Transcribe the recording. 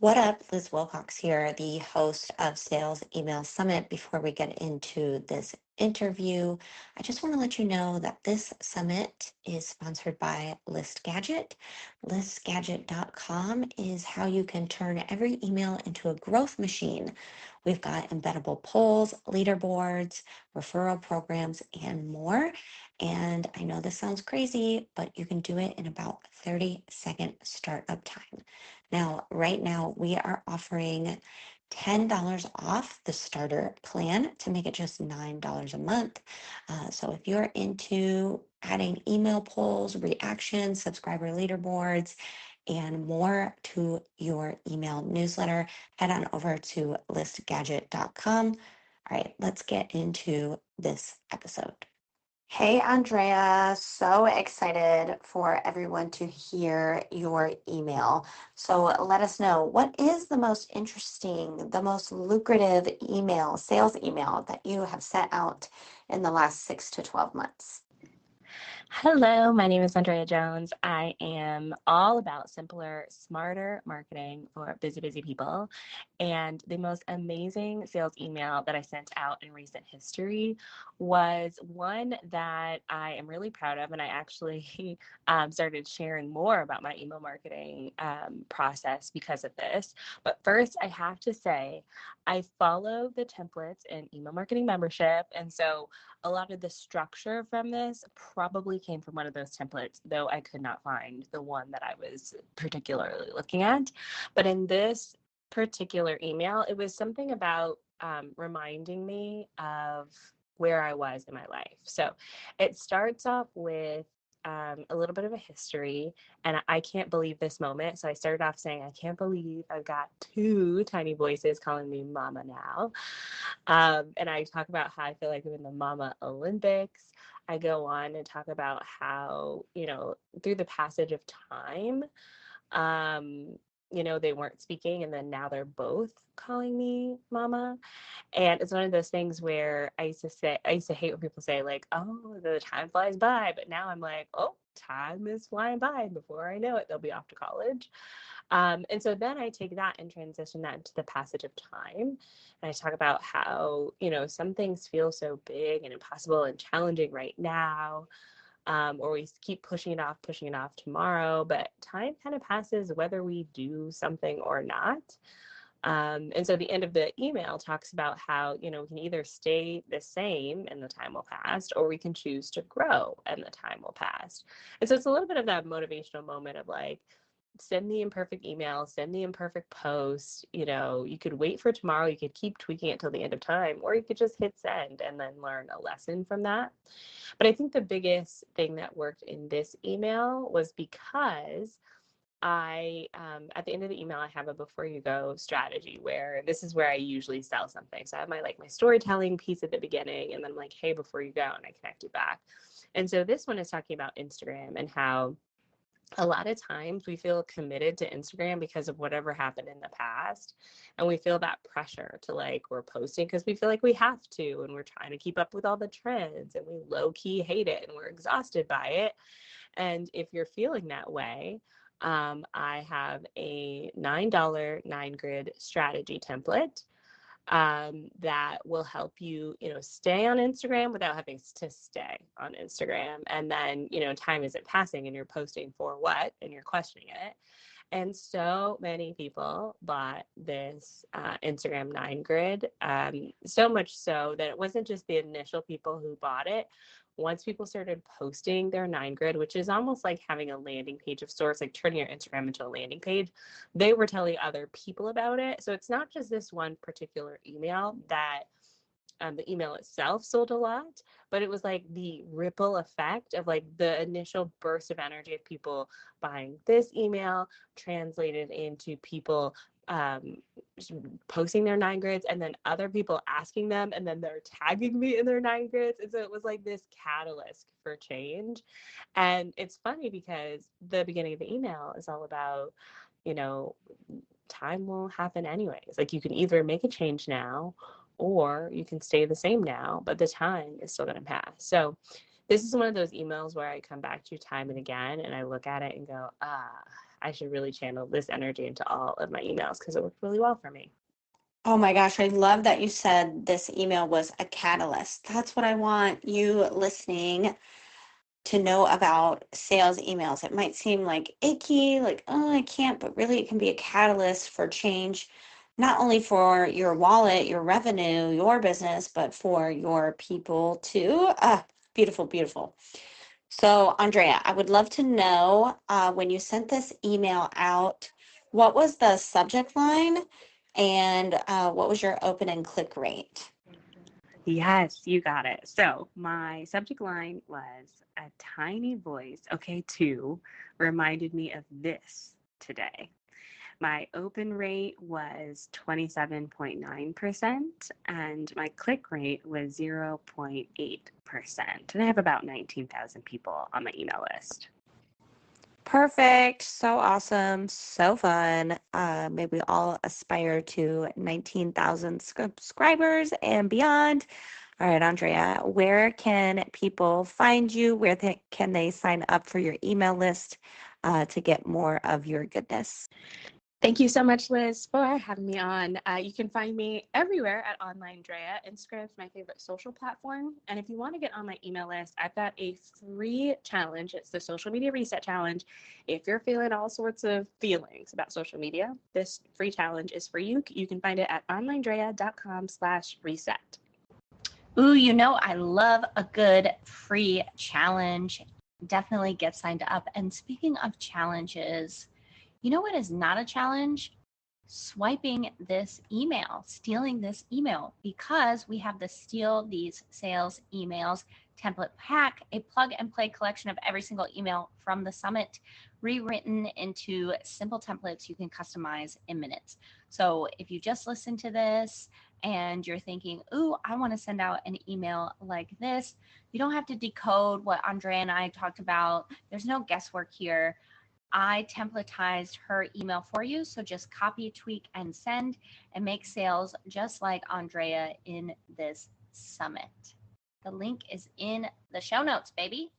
What up? Liz Wilcox here, the host of Sales Email Summit. Before we get into this interview, I just want to let you know that this summit is sponsored by List Gadget. ListGadget.com is how you can turn every email into a growth machine. We've got embeddable polls, leaderboards, referral programs, and more. And I know this sounds crazy, but you can do it in about 30-second startup time. Now, right now, we are offering $10 off the starter plan to make it just $9 a month. So if you're into adding email polls, reactions, subscriber leaderboards, and more to your email newsletter, head on over to listgadget.com. All right, let's get into this episode. Hey, Andrea, so excited for everyone to hear your email. So let us know, what is the most interesting, the most lucrative email, sales email that you have sent out in the last 6 to 12 months? Hello, my name is Andrea Jones. I am all about simpler, smarter marketing for busy people. And the most amazing sales email that I sent out in recent history was one that I am really proud of. And I actually started sharing more about my email marketing process because of this. But first, I have to say, I follow the templates in email marketing membership. And so a lot of the structure from this probably came from one of those templates, though I could not find the one that I was particularly looking at. But in this particular email, it was something about reminding me of where I was in my life. So it starts off with a little bit of a history, and I can't believe this moment. So I started off saying, I can't believe I've got two tiny voices calling me mama now. And I talk about how I feel like I'm in the Mama Olympics. I go on and talk about how, through the passage of time, um, they weren't speaking and then now they're both calling me mama. And it's one of those things where I used to hate when people say like, oh, the time flies by. But now I'm like, oh, time is flying by. Before I know it, they'll be off to college. And so then I take that and transition that into the passage of time. And I talk about how, some things feel so big and impossible and challenging right now. Or we keep pushing it off tomorrow, but time kind of passes whether we do something or not. And so the end of the email talks about how, we can either stay the same and the time will pass, or we can choose to grow and the time will pass. And so it's a little bit of that motivational moment of like, send the imperfect email, send the imperfect post. You could wait for tomorrow, you could keep tweaking it till the end of time, or you could just hit send and then learn a lesson from that. But I think the biggest thing that worked in this email was because at the end of the email, I have a before you go strategy where this is where I usually sell something. So I have my storytelling piece at the beginning, and then I'm like, hey, before you go, and I connect you back. And so this one is talking about Instagram and how a lot of times we feel committed to Instagram because of whatever happened in the past. And we feel that pressure to we're posting because we feel like we have to, and we're trying to keep up with all the trends, and we low key hate it and we're exhausted by it. And if you're feeling that way, I have a $9 9 grid strategy template that will help you, stay on Instagram without having to stay on Instagram. And then, time isn't passing and you're posting for what, and you're questioning it. And so many people bought this Instagram 9 grid, so much so that it wasn't just the initial people who bought it. Once people started posting their 9 grid, which is almost like having a landing page of sorts, like turning your Instagram into a landing page, they were telling other people about it. So it's not just this one particular email that the email itself sold a lot, but it was like the ripple effect of like the initial burst of energy of people buying this email translated into people posting their 9 grids, and then other people asking them, and then they're tagging me in their 9 grids. And so it was like this catalyst for change. And it's funny because the beginning of the email is all about, time will happen anyways. Like you can either make a change now, or you can stay the same now, but the time is still going to pass. So this is one of those emails where I come back to time and again, and I look at it and go, I should really channel this energy into all of my emails because it worked really well for me. Oh my gosh, I love that you said this email was a catalyst. That's what I want you listening to know about sales emails. It might seem like icky, like, oh, I can't, but really it can be a catalyst for change, not only for your wallet, your revenue, your business, but for your people too. Ah, beautiful, beautiful. So, Andrea, I would love to know when you sent this email out, what was the subject line and what was your open and click rate? Yes, you got it. So my subject line was a tiny voice, okay, two, reminded me of this today. My open rate was 27.9%, and my click rate was 0.8%. And I have about 19,000 people on my email list. Perfect. So awesome. So fun. May we all aspire to 19,000 subscribers and beyond. All right, Andrea, where can people find you? Can they sign up for your email list to get more of your goodness? Thank you so much, Liz, for having me on. You can find me everywhere at Online Drea. Instagram is my favorite social platform. And if you want to get on my email list, I've got a free challenge. It's the Social Media Reset Challenge. If you're feeling all sorts of feelings about social media, this free challenge is for you. You can find it at onlinedrea.com/reset. Ooh, I love a good free challenge. Definitely get signed up. And speaking of challenges, you know what is not a challenge? Swiping this email, stealing this email, because we have the Steal These Sales Emails template pack, a plug and play collection of every single email from the summit, rewritten into simple templates you can customize in minutes. So if you just listen to this and you're thinking, ooh, I want to send out an email like this, you don't have to decode what Andrea and I talked about. There's no guesswork here. I templatized her email for you. So just copy, tweak, and send and make sales just like Andrea in this summit. The link is in the show notes, baby.